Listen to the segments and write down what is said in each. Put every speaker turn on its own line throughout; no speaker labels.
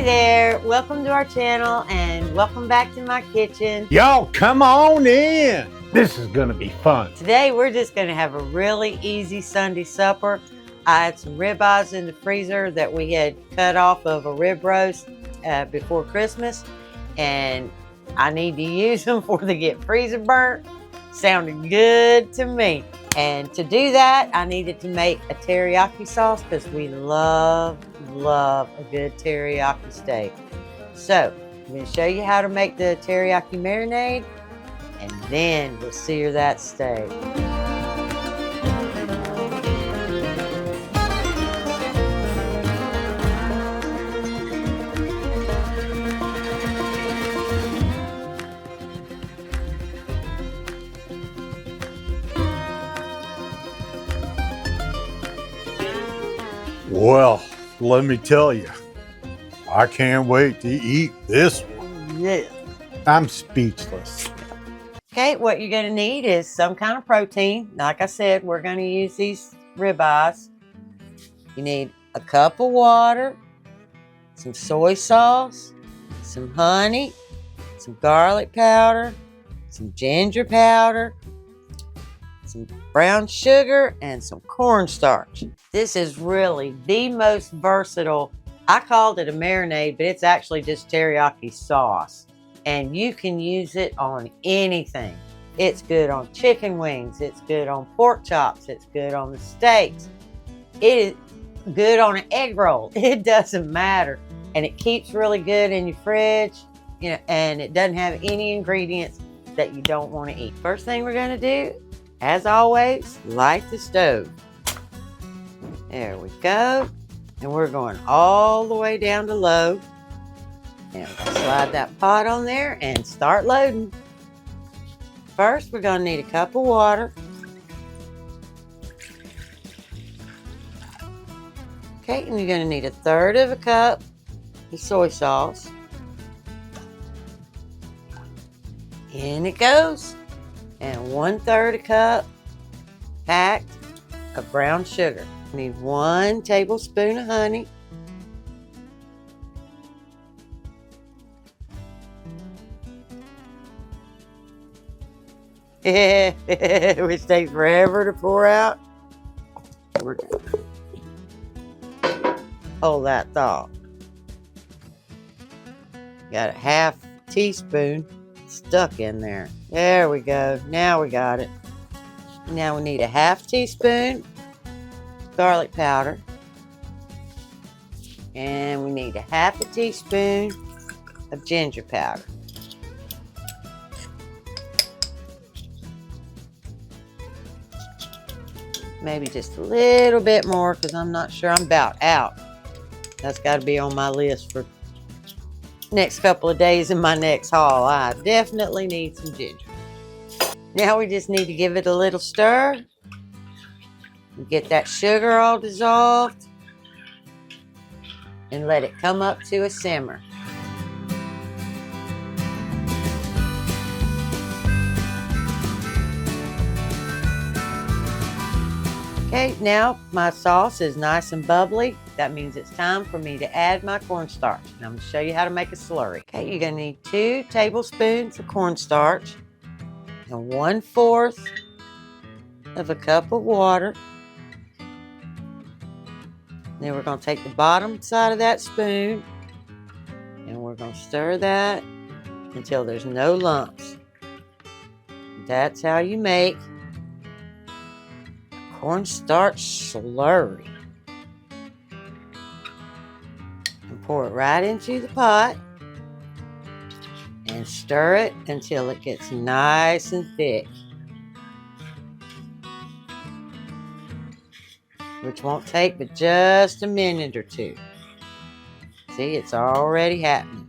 Hey there, welcome to our channel and welcome back to my kitchen.
Y'all come on in. This is gonna be fun.
Today we're just gonna have a really easy Sunday supper. I had some ribeyes in the freezer that we had cut off of a rib roast before Christmas, and I need to use them before they get freezer burnt. Sounded good to me. And to do that, I needed to make a teriyaki sauce because we love a good teriyaki steak. So I'm going to show you how to make the teriyaki marinade, and then we'll sear that steak.
Well, let me tell you, I can't wait to eat this one.
Yeah.
I'm speechless.
Okay, what you're going to need is some kind of protein. Like I said, we're going to use these ribeyes. You need a cup of water, some soy sauce, some honey, some garlic powder, some ginger powder, some brown sugar, and some cornstarch. This is really the most versatile. I called it a marinade, but it's actually just teriyaki sauce. And you can use it on anything. It's good on chicken wings. It's good on pork chops. It's good on the steaks. It is good on an egg roll. It doesn't matter. And it keeps really good in your fridge, you know, and it doesn't have any ingredients that you don't want to eat. First thing we're going to do, as always, light the stove. There we go. And we're going all the way down to low. And we're going to slide that pot on there and start loading. First, we're going to need a cup of water. Okay, and you're going to need 1/3 of a cup of soy sauce. In it goes. And 1/3 a cup packed of brown sugar. You need 1 tablespoon of honey. Which takes forever to pour out. We're gonna hold that thought. Got a 1/2 teaspoon stuck in there. There we go. Now we got it. Now we need a 1/2 teaspoon garlic powder. And we need a 1/2 teaspoon of ginger powder. Maybe just a little bit more because I'm not sure. I'm about out. That's got to be on my list for next couple of days in my next haul. I definitely need some ginger. Now we just need to give it a little stir. Get that sugar all dissolved. And let it come up to a simmer. Okay, now my sauce is nice and bubbly. That means it's time for me to add my cornstarch. And I'm going to show you how to make a slurry. Okay, you're going to need 2 tablespoons of cornstarch and 1/4 of a cup of water. Then we're going to take the bottom side of that spoon and we're going to stir that until there's no lumps. That's how you make cornstarch slurry. And pour it right into the pot and stir it until it gets nice and thick, which won't take but just a minute or two. See, it's already happening.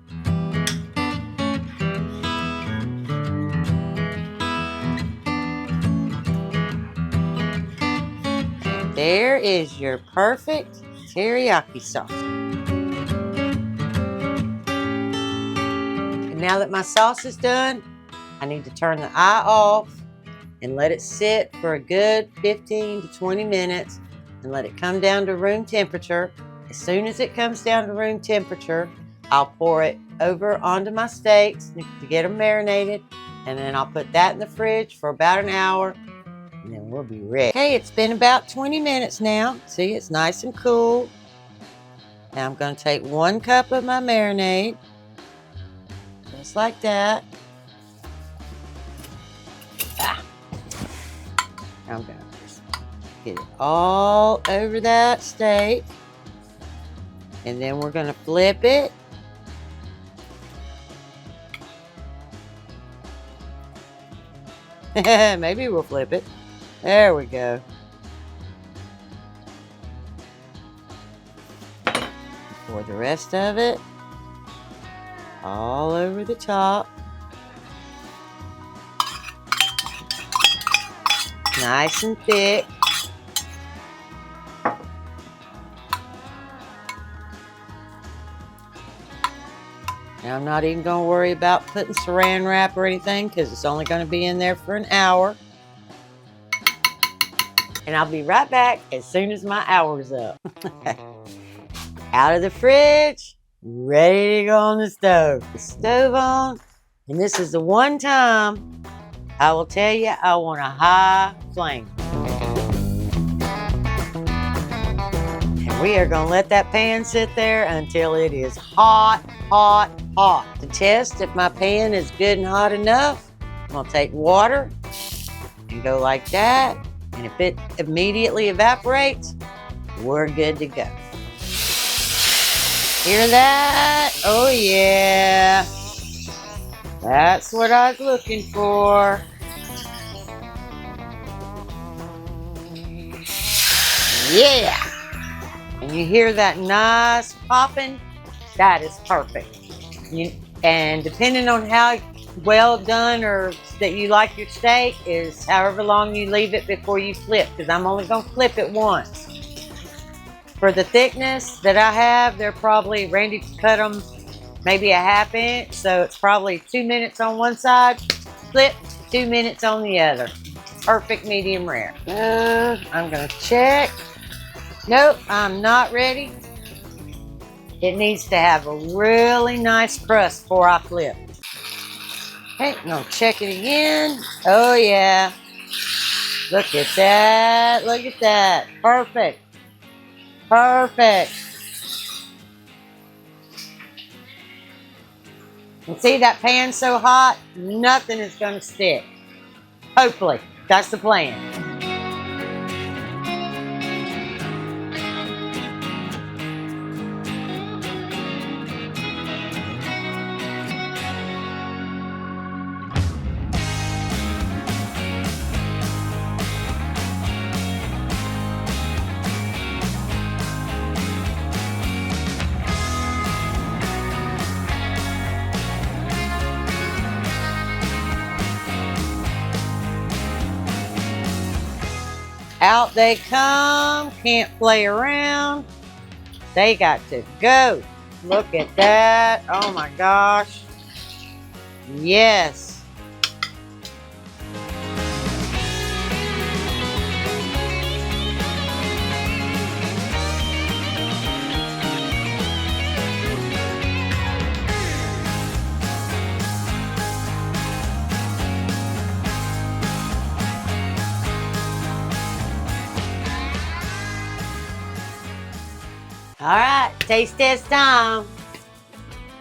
And there is your perfect teriyaki sauce. And now that my sauce is done, I need to turn the eye off and let it sit for a good 15 to 20 minutes and let it come down to room temperature. As soon as it comes down to room temperature, I'll pour it over onto my steaks to get them marinated. And then I'll put that in the fridge for about an hour. And then we'll be ready. Okay, it's been about 20 minutes now. See, it's nice and cool. Now I'm going to take 1 cup of my marinade. Just like that. I'm going to just get it all over that steak. And then we're going to flip it. Maybe we'll flip it. There we go. Pour the rest of it all over the top. Nice and thick. Now I'm not even going to worry about putting saran wrap or anything because it's only going to be in there for an hour. And I'll be right back as soon as my hour's up. Out of the fridge, ready to go on the stove. The stove on, and this is the one time I will tell you I want a high flame. And we are going to let that pan sit there until it is hot, hot, hot. To test if my pan is good and hot enough, I'm going to take water and go like that. And if it immediately evaporates, we're good to go. Hear that? Oh yeah. That's what I was looking for. Yeah. And you hear that nice popping? That is perfect. And depending on how well done or that you like your steak is however long you leave it before you flip, because I'm only going to flip it once. For the thickness that I have, they're probably, Randy cut them maybe a ½ inch, so it's probably 2 minutes on one side, flip, 2 minutes on the other. Perfect medium rare. I'm going to check. Nope, I'm not ready. It needs to have a really nice crust before I flip. Okay, I'm going to check it again. Oh yeah. Look at that. Look at that. Perfect. Perfect. And see that pan so hot, nothing is going to stick. Hopefully. That's the plan. Out they come, can't play around. They got to go. Look at that. Oh my gosh. Yes. All right, taste test time.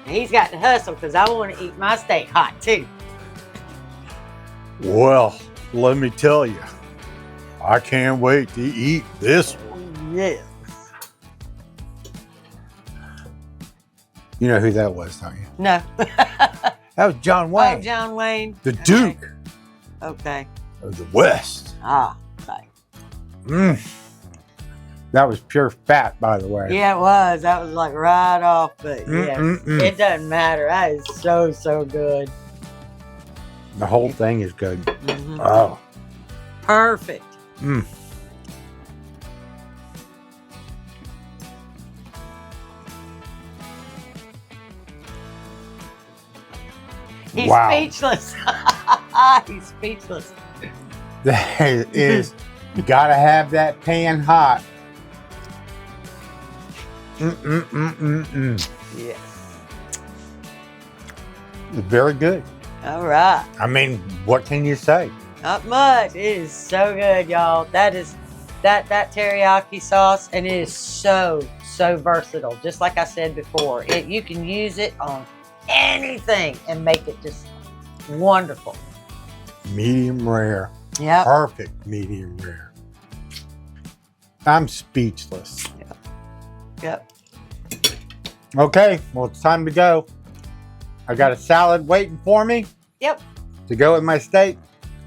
He's got to hustle because I want to eat my steak hot too.
Well, let me tell you, I can't wait to eat this one.
Yes.
You know who that was, don't you?
No.
That was John Wayne.
Oh, John Wayne.
The Duke
Okay.
of the West.
Ah, okay.
That was pure fat, by the way.
Yeah, it was. That was like right off, but yes, it doesn't matter. That is so, so good.
The whole thing is good. Oh.
Perfect. He's speechless. He's speechless.
That is, you gotta have that pan hot.
Yes.
very good.
All right.
I mean, what can you say?
Not much. It is so good, y'all. That teriyaki sauce, and it is so versatile. Just like I said before, you can use it on anything and make it just wonderful.
Medium rare.
Yeah.
Perfect medium rare. I'm speechless.
Yep.
Okay, well, it's time to go. I got a salad waiting for me.
Yep.
To go with my steak,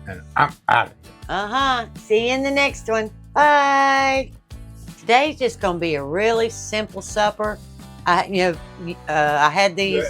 and I'm out of here.
See you in the next one. Bye. Today's just gonna be a really simple supper. I had these.